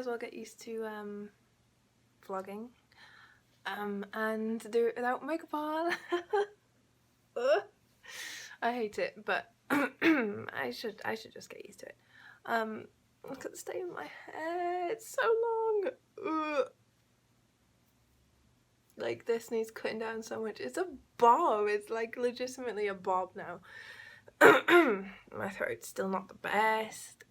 as well get used to vlogging and do it without makeup on. I hate it, but I should just get used to it. Look at the state of my hair, it's so long. Like, this needs cutting down so much. It's a bob, it's like legitimately a bob now. My throat's still not the best.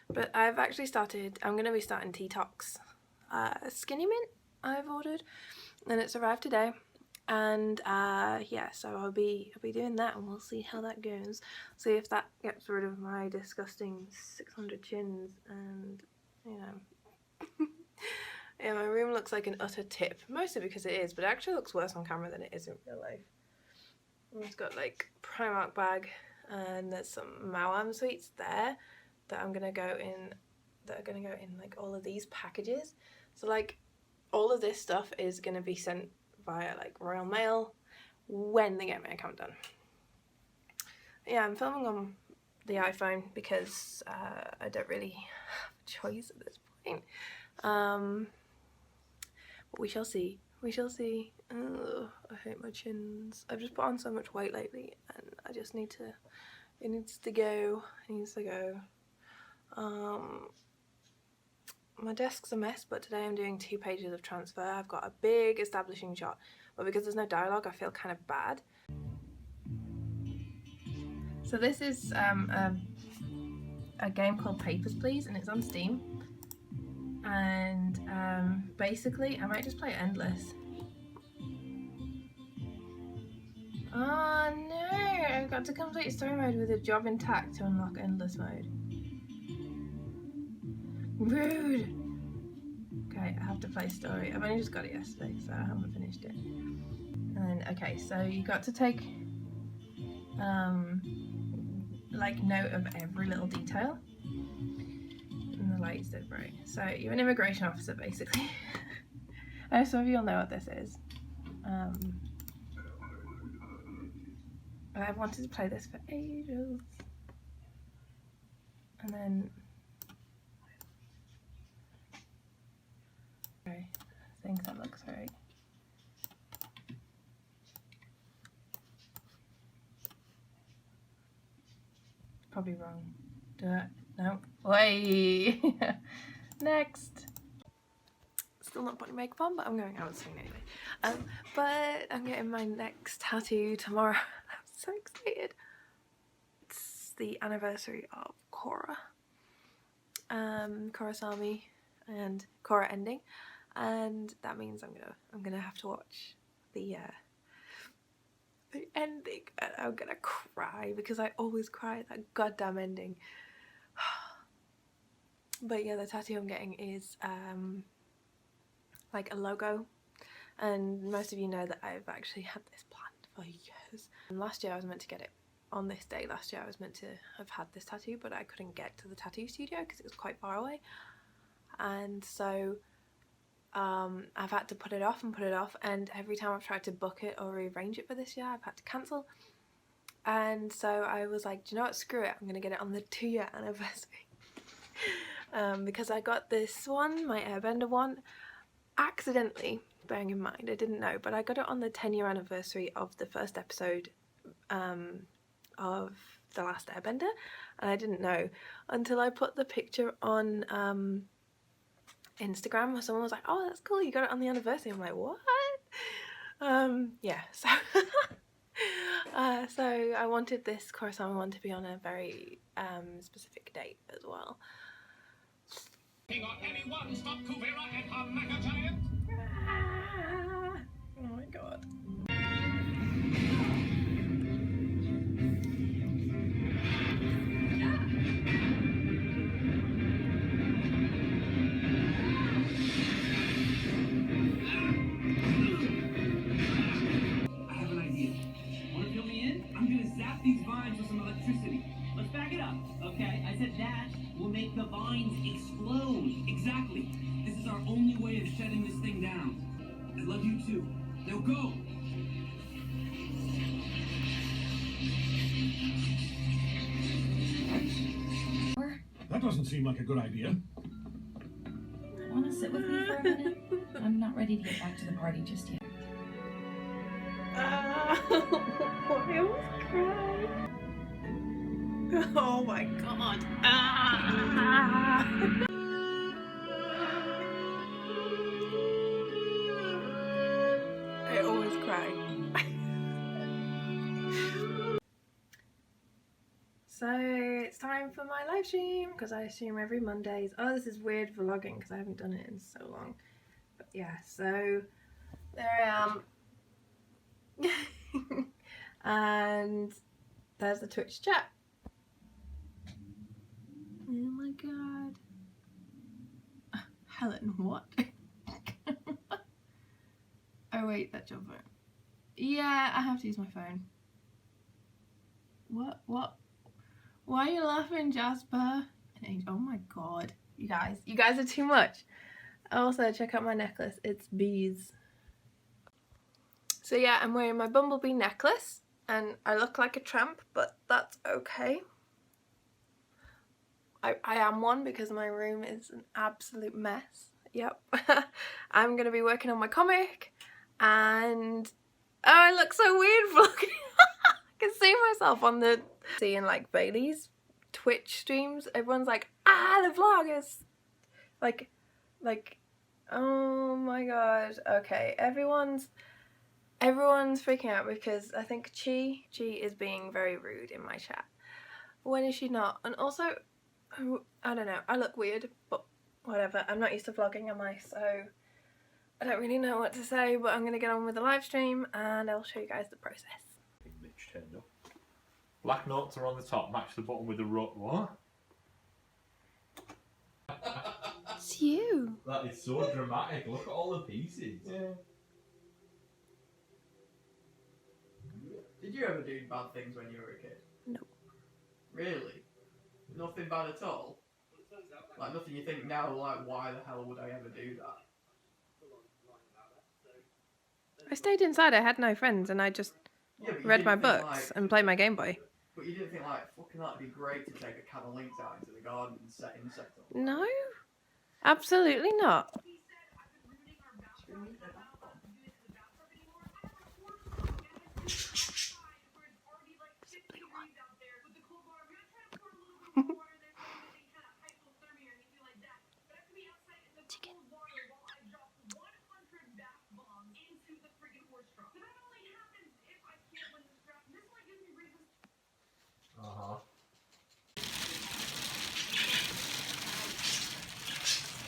But I've actually started, I'm going to be starting T-Tox Skinny Mint I've ordered, and it's arrived today. And yeah, so I'll be doing that, and we'll see how that goes. See if that gets rid of my disgusting 600 chins, and you know. Yeah, my room looks like an utter tip, mostly because it is, but it actually looks worse on camera than it is in real life. It's got like Primark bag, and there's some Mawam sweets there that I'm gonna go in, that are gonna go in like all of these packages. So like all of this stuff is gonna be sent via like Royal Mail when they get my account done. Yeah, I'm filming on the iPhone because I don't really have a choice at this point. But we shall see. We shall see. Ugh, I hate my chins. I've just put on so much weight lately, and I just need to. It needs to go. It needs to go. My desk's a mess, but today I'm doing 2 pages of transfer. I've got a big establishing shot, but because there's no dialogue, I feel kind of bad. So this is a game called Papers, Please, and it's on Steam. And basically, I might just play it endless. Oh no! I've got to complete story mode with a job intact to unlock endless mode. Rude! Okay, I have to play story. I've only just got it yesterday, so I haven't finished it. And then, okay, so you got to take like note of every little detail. And the lights did bright. So you're an immigration officer, basically. I know some of you all know what this is. I've wanted to play this for ages. And then I think that looks right. Probably wrong. Do it. No. Way. Next. Still not putting makeup on, but I'm going out soon anyway. But I'm getting my next tattoo tomorrow. I'm so excited. It's the anniversary of Korra. Korrasami and Korra ending, and that means I'm gonna have to watch the ending, and I'm gonna cry because I always cry at that goddamn ending. But yeah, the tattoo I'm getting is like a logo, and most of you know that I've actually had this planned for years. And last year I was meant to get it on this day. Last year I was meant to have had this tattoo, but I couldn't get to the tattoo studio because it was quite far away, and so I've had to put it off, and every time I've tried to book it or rearrange it for this year, I've had to cancel. And so I was like, do you know what, screw it, I'm gonna get it on the 2-year anniversary. Because I got this one, my Airbender one, accidentally, bearing in mind I didn't know, but I got it on the 10-year anniversary of the first episode of The Last Airbender, and I didn't know until I put the picture on Instagram, where someone was like, oh, that's cool, you got it on the anniversary. I'm like, what? Yeah, so so I wanted this Korrasami one to be on a very specific date as well. Anyone stop Kuvira and her mecha giant? Oh my god. I have an idea. Want to fill me in? I'm gonna zap these vines with some electricity. Let's back it up, okay? I said that will make the vines explode. Exactly. This is our only way of shutting this thing down. I love you too. Now go! That doesn't seem like a good idea. Want to sit with me for a minute? I'm not ready to get back to the party just yet. I almost cried. Oh my god. I always cry. So it's time for my live stream because I stream every Mondays. Oh, this is weird vlogging because I haven't done it in so long. But yeah, so there I am. And there's the Twitch chat. Oh my god. Helen, what? Oh wait, that's your phone. Yeah, I have to use my phone. What? Why are you laughing, Jasper? Oh my god. You guys are too much. Also, check out my necklace. It's bees. So yeah, I'm wearing my bumblebee necklace and I look like a tramp, but that's okay. I am one because my room is an absolute mess. Yep. I'm going to be working on my comic and oh, I look so weird vlogging. I can see myself on the seeing like Bailey's Twitch streams. Everyone's like, the vloggers. Like oh my god. Okay, everyone's freaking out because I think Chi is being very rude in my chat. When is she not? And also, I don't know, I look weird, but whatever. I'm not used to vlogging, am I? So I don't really know what to say, but I'm going to get on with the live stream and I'll show you guys the process. Mitch turned up. Black notes are on the top, match the bottom with the what? It's you. That is so dramatic. Look at all the pieces. Yeah. Did you ever do bad things when you were a kid? No. Really? Nothing bad at all? Like nothing you think now, like why the hell would I ever do that? I stayed inside, I had no friends and I just Yeah, but you read my didn't think, books like, and played my Game Boy. But you didn't think like, fucking that'd be great to take a can of links out into the garden and set insects on. No, absolutely not.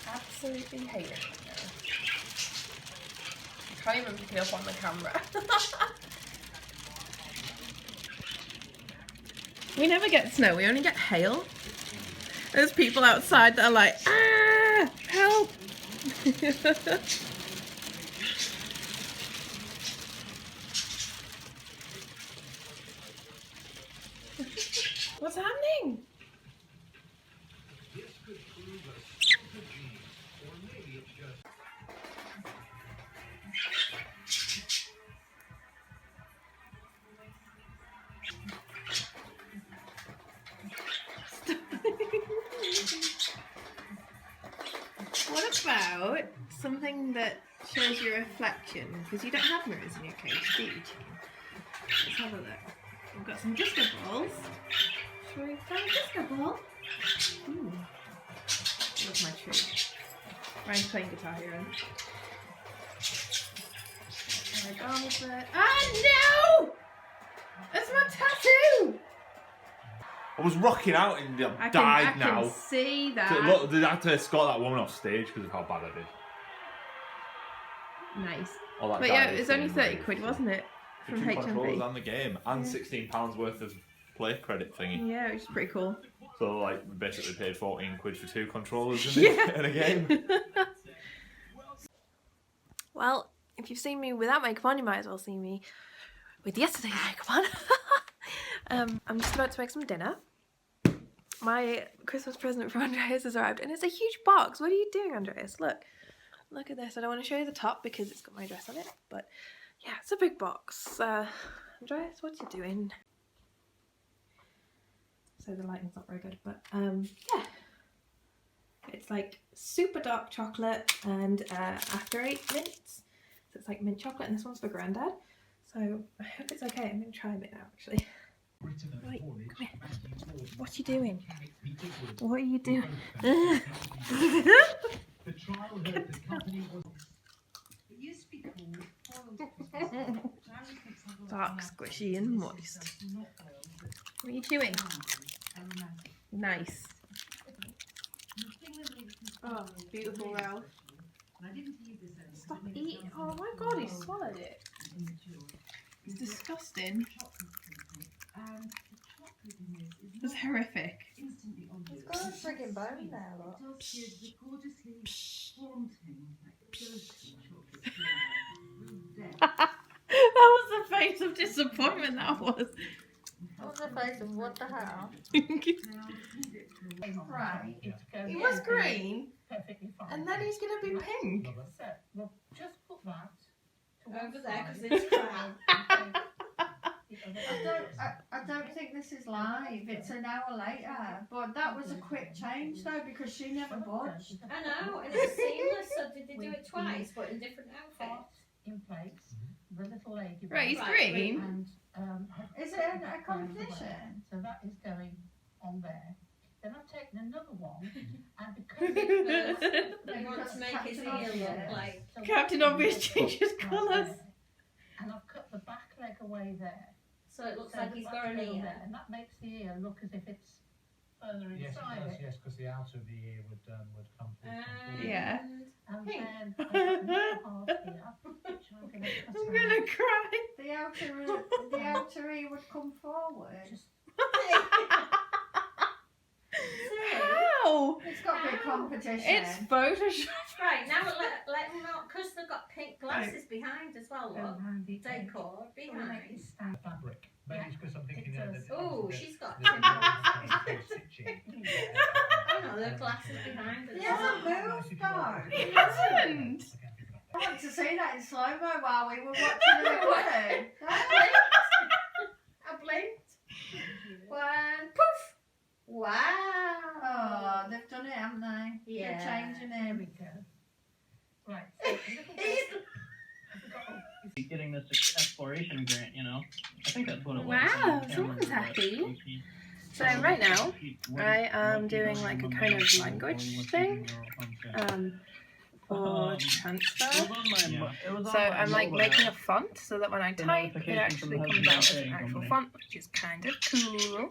Absolutely hate it right now. I can't even pick it up on the camera. We never get snow, we only get hail. There's people outside that are like, help! What's happening? What about something that shows your reflection? Because you don't have mirrors in your cage, do you, Chicken? Let's have a look. We've got some disco balls. Shall we find a disco ball? Ooh. That's my tree. Ryan's playing Guitar Hero. No! That's my tattoo! I was rocking out and I died now. can see that. So, look, they had to escort that woman off stage because of how bad I did. Nice. All that But yeah, guy it was only saying, 30 like, quid, wasn't it? For From 2 controllers HMV. and the game, and £16 worth of play credit thingy. Yeah, which is pretty cool. So, like, we basically paid 14 quid for 2 controllers Yeah. in a game. Well, if you've seen me without makeup on, you might as well see me with yesterday's makeup on. I'm just about to make some dinner. My Christmas present for Andreas has arrived and it's a huge box. What are you doing, Andreas? Look at this. I don't want to show you the top because it's got my address on it, but yeah, it's a big box. Andreas, what you doing? So the lighting's not very good, but yeah. It's like super dark chocolate and after 8 mints. So it's like mint chocolate, and this one's for Grandad. So I hope it's okay. I'm going to try a bit now, actually. Wait, come here. What are you doing? What are you doing? Dark, squishy and moist. What are you doing? Nice. Oh, beautiful Ralph. Stop eating. Oh my god, he swallowed it. It's disgusting. It's horrific. It's got a friggin' bone there, look. That was the face of disappointment, that was. What was the face of what the hell? Right. He was green, Perfectly fine. and then he's gonna be pink. So, well, just put that to Over one there, side. 'cause it's crown. The other I don't think this is live. It's an hour later. But that was a quick change though, because she never budged. I know, and it's seamless, so did they do it twice, but in different outfits? in place, the little lady. Right, he's Right, green. And Is it a competition? so that is going on there. Then I've taken another one, and because They want to make his ear look like. so Captain what Obvious I've changes got colours. there, and I've cut the back leg away there. So it looks So like the he's back got an leg ear. there, and that makes the ear look as if it's further Yes, inside it does. it. Yes, because the outer of the ear would come forward. Yeah. And Pink. then I've got another half here, which I'm going to cut I'm out. gonna cry. The outer ear would come forward. Just How? It's got to be a competition. It's Photoshop. Right, now let them know, because they've got pink glasses behind as well, go look. around the edge. Decor Make behind. it stand Fabric. Maybe it's because I'm thinking It that. does. Oh, she's got the- stitching. Oh no, there are glasses behind as He well. hasn't moved though. He hasn't. I want to see that in slow-mo while we were watching the recording. I blinked. One, poof! Wow! Oh, they've done it, haven't they? Yeah. They're changing There it. we go. Right. So a little bit. Getting this exploration grant, you know. I think that's what it was. Wow, I can't someone's remember what happy. she- So right now, what- I am what doing she like a does kind of on language what she thing. does on- For It transfer. was on my mo- it was on So my I'm like mobile making a app. font so that when I The type, it notification actually from the comes out as an husband actual saying font, which is kind of cool.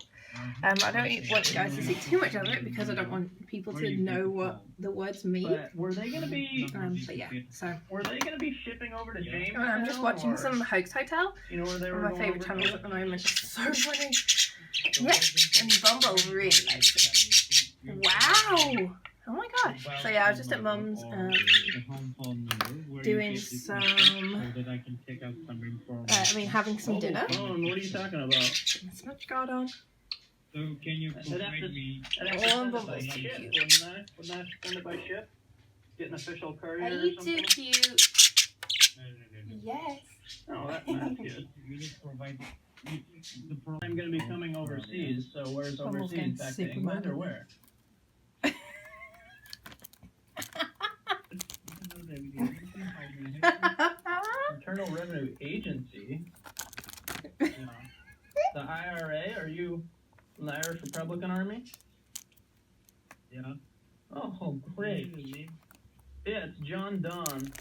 I don't want you guys to see too much of it because I don't want people to know what the words mean. But were they gonna be? But yeah, so Were they gonna be shipping over to James? I'm just watching some Hoax Hotel. You know where they One were of my going favourite over channels to? at the moment. It's so funny. Yeah, and Bumble really likes it. Wow! Oh my gosh. So yeah, I was just at Mum's doing some, having some dinner. Oh, what are you talking about? Snatch guard on. So can you I'd have provide to- me? I'd have to Oh, send it by Bumble's too ship, cute. wouldn't I? Wouldn't I send it by ship? Get an official courier Are or you something? too cute? No. Yes. Oh, that's good. You just provide I'm gonna be coming overseas, so where's Almost overseas? getting Back to super England mad. or where? Internal Revenue Agency. The IRA? Are you from the Irish Republican Army? Yeah. Oh, great. Yeah, it's John Donne.